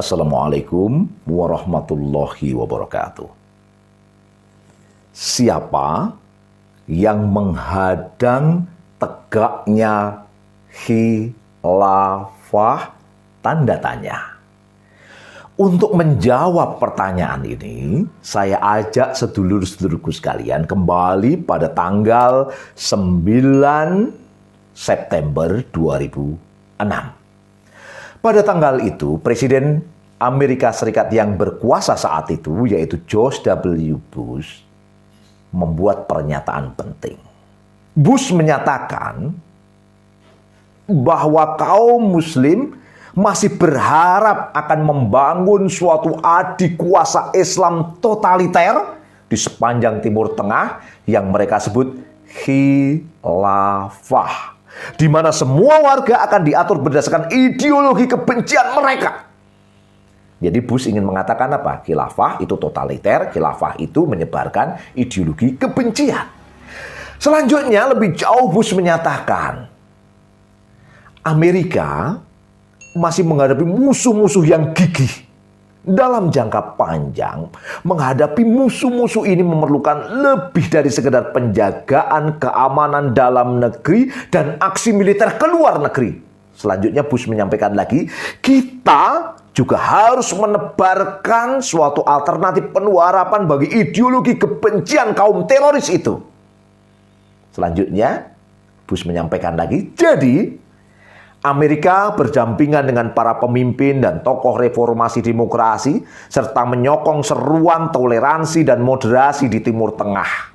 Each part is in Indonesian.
Assalamualaikum warahmatullahi wabarakatuh. Siapa yang menghadang tegaknya khilafah? Tanda tanya. Untuk menjawab pertanyaan ini, saya ajak sedulur-sedulurku sekalian kembali pada tanggal 9 September 2006. Pada tanggal itu, Presiden Amerika Serikat yang berkuasa saat itu, yaitu George W. Bush, membuat pernyataan penting. Bush menyatakan bahwa kaum muslim masih berharap akan membangun suatu adikuasa Islam totaliter di sepanjang Timur Tengah yang mereka sebut khilafah, di mana semua warga akan diatur berdasarkan ideologi kebencian mereka. Jadi Bush ingin mengatakan apa? Khilafah itu totaliter, khilafah itu menyebarkan ideologi kebencian. Selanjutnya lebih jauh Bush menyatakan Amerika masih menghadapi musuh-musuh yang gigih. Dalam jangka panjang, menghadapi musuh-musuh ini memerlukan lebih dari sekedar penjagaan keamanan dalam negeri dan aksi militer ke luar negeri. Selanjutnya Bush menyampaikan lagi, kita juga harus menebarkan suatu alternatif penuh harapan bagi ideologi kebencian kaum teroris itu. Selanjutnya Bush menyampaikan lagi, jadi Amerika berdampingan dengan para pemimpin dan tokoh reformasi demokrasi serta menyokong seruan toleransi dan moderasi di Timur Tengah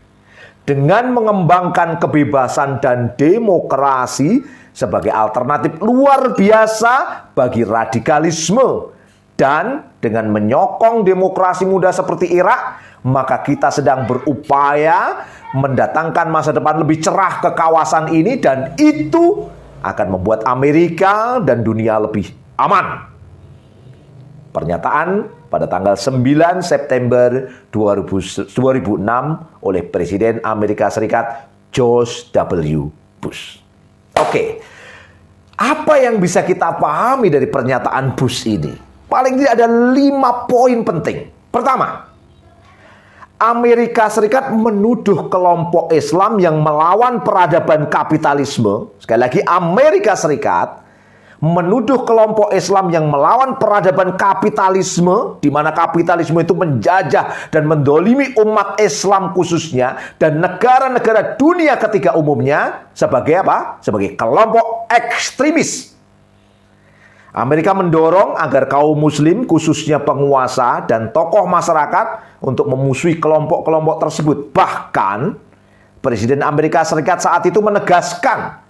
dengan mengembangkan kebebasan dan demokrasi sebagai alternatif luar biasa bagi radikalisme, dan dengan menyokong demokrasi muda seperti Irak, maka kita sedang berupaya mendatangkan masa depan lebih cerah ke kawasan ini, dan itu akan membuat Amerika dan dunia lebih aman. Pernyataan pada tanggal 9 September 2006 oleh Presiden Amerika Serikat George W. Bush. Oke, apa yang bisa kita pahami dari pernyataan Bush ini? Paling tidak ada 5 poin penting. Pertama, Amerika Serikat menuduh kelompok Islam yang melawan peradaban kapitalisme. Sekali lagi, Amerika Serikat menuduh kelompok Islam yang melawan peradaban kapitalisme, di mana kapitalisme itu menjajah dan mendolimi umat Islam khususnya, dan negara-negara dunia ketiga umumnya, sebagai apa? Sebagai kelompok ekstremis. Amerika mendorong agar kaum muslim, khususnya penguasa dan tokoh masyarakat, untuk memusuhi kelompok-kelompok tersebut. Bahkan, Presiden Amerika Serikat saat itu menegaskan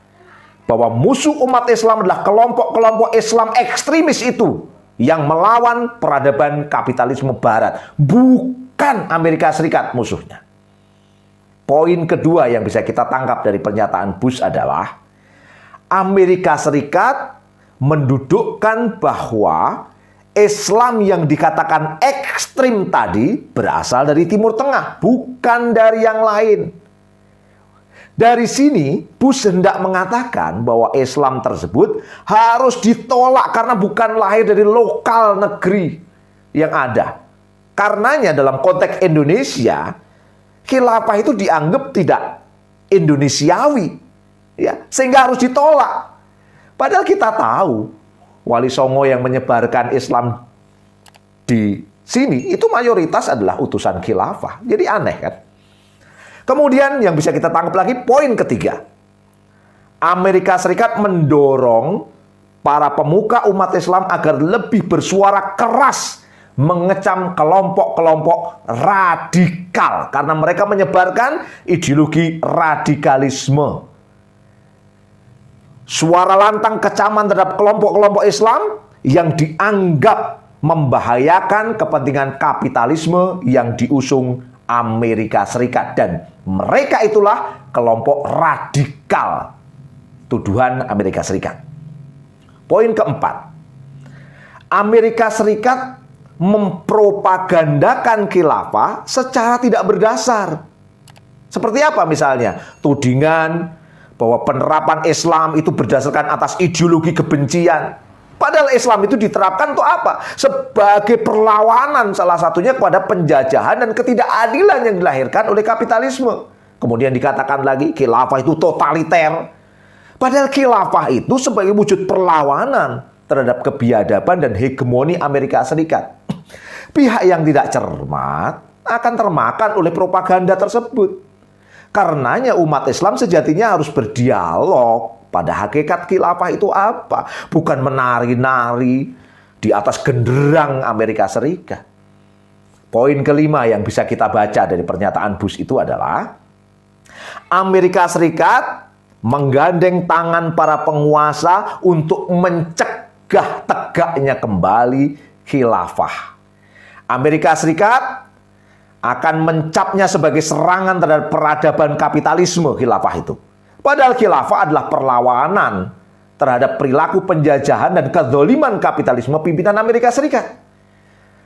bahwa musuh umat Islam adalah kelompok-kelompok Islam ekstremis itu yang melawan peradaban kapitalisme barat, bukan Amerika Serikat musuhnya. Poin kedua yang bisa kita tangkap dari pernyataan Bush adalah Amerika Serikat mendudukkan bahwa Islam yang dikatakan ekstrim tadi berasal dari Timur Tengah, bukan dari yang lain. Dari sini, Bush hendak mengatakan bahwa Islam tersebut harus ditolak karena bukan lahir dari lokal negeri yang ada. Karenanya dalam konteks Indonesia, khilafah itu dianggap tidak Indonesiawi, ya, sehingga harus ditolak. Padahal kita tahu Wali Songo yang menyebarkan Islam di sini itu mayoritas adalah utusan khilafah. Jadi aneh kan? Kemudian yang bisa kita tangkap lagi, poin ketiga. Amerika Serikat mendorong para pemuka umat Islam agar lebih bersuara keras mengecam kelompok-kelompok radikal karena mereka menyebarkan ideologi radikalisme. Suara lantang kecaman terhadap kelompok-kelompok Islam yang dianggap membahayakan kepentingan kapitalisme yang diusung Amerika Serikat, dan mereka itulah kelompok radikal, tuduhan Amerika Serikat. Poin keempat, Amerika Serikat mempropagandakan khilafah secara tidak berdasar. Seperti apa misalnya? Tudingan bahwa penerapan Islam itu berdasarkan atas ideologi kebencian. Padahal Islam itu diterapkan untuk apa? Sebagai perlawanan salah satunya kepada penjajahan dan ketidakadilan yang dilahirkan oleh kapitalisme. Kemudian dikatakan lagi khilafah itu totaliter. Padahal khilafah itu sebagai wujud perlawanan terhadap kebiadaban dan hegemoni Amerika Serikat. Pihak yang tidak cermat akan termakan oleh propaganda tersebut. Karenanya umat Islam sejatinya harus berdialog. Pada hakikat khilafah itu apa? Bukan menari-nari di atas genderang Amerika Serikat. Poin kelima yang bisa kita baca dari pernyataan Bush itu adalah Amerika Serikat menggandeng tangan para penguasa untuk mencegah tegaknya kembali khilafah. Amerika Serikat akan mencapnya sebagai serangan terhadap peradaban kapitalisme khilafah itu. Padahal khilafah adalah perlawanan terhadap perilaku penjajahan dan kezaliman kapitalisme pimpinan Amerika Serikat.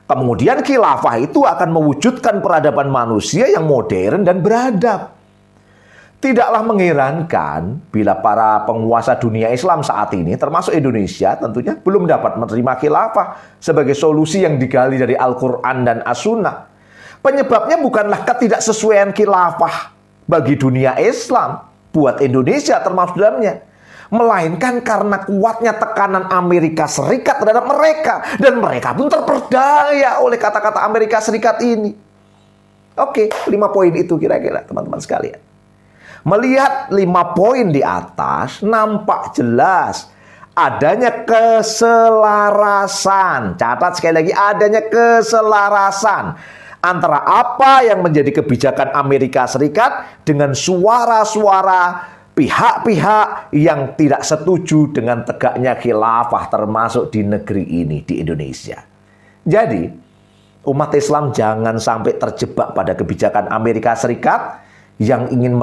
Kemudian khilafah itu akan mewujudkan peradaban manusia yang modern dan beradab. Tidaklah mengherankan bila para penguasa dunia Islam saat ini, termasuk Indonesia tentunya, belum dapat menerima khilafah sebagai solusi yang digali dari Al-Quran dan As-Sunnah. Penyebabnya bukanlah ketidaksesuaian khilafah bagi dunia Islam, buat Indonesia termasuk dalamnya, melainkan karena kuatnya tekanan Amerika Serikat terhadap mereka, dan mereka pun terperdaya oleh kata-kata Amerika Serikat ini. Oke, 5 poin itu kira-kira teman-teman sekalian. Melihat 5 poin di atas, nampak jelas adanya keselarasan. Catat sekali lagi, adanya keselarasan antara apa yang menjadi kebijakan Amerika Serikat dengan suara-suara pihak-pihak yang tidak setuju dengan tegaknya khilafah termasuk di negeri ini, di Indonesia. Jadi, umat Islam jangan sampai terjebak pada kebijakan Amerika Serikat yang ingin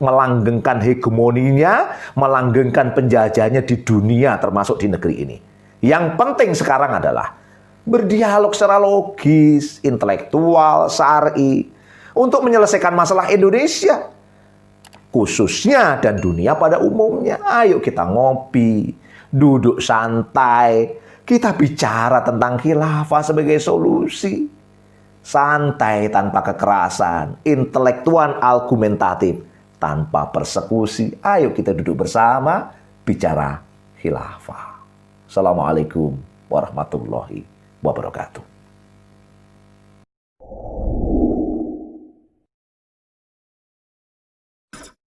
melanggengkan hegemoninya, melanggengkan penjajahnya di dunia termasuk di negeri ini. Yang penting sekarang adalah berdialog secara logis, intelektual, syar'i untuk menyelesaikan masalah Indonesia khususnya dan dunia pada umumnya. Ayo kita ngopi, duduk santai, kita bicara tentang khilafah sebagai solusi. Santai tanpa kekerasan, intelektual argumentatif tanpa persekusi. Ayo kita duduk bersama bicara khilafah. Assalamualaikum warahmatullahi wabarakatuh.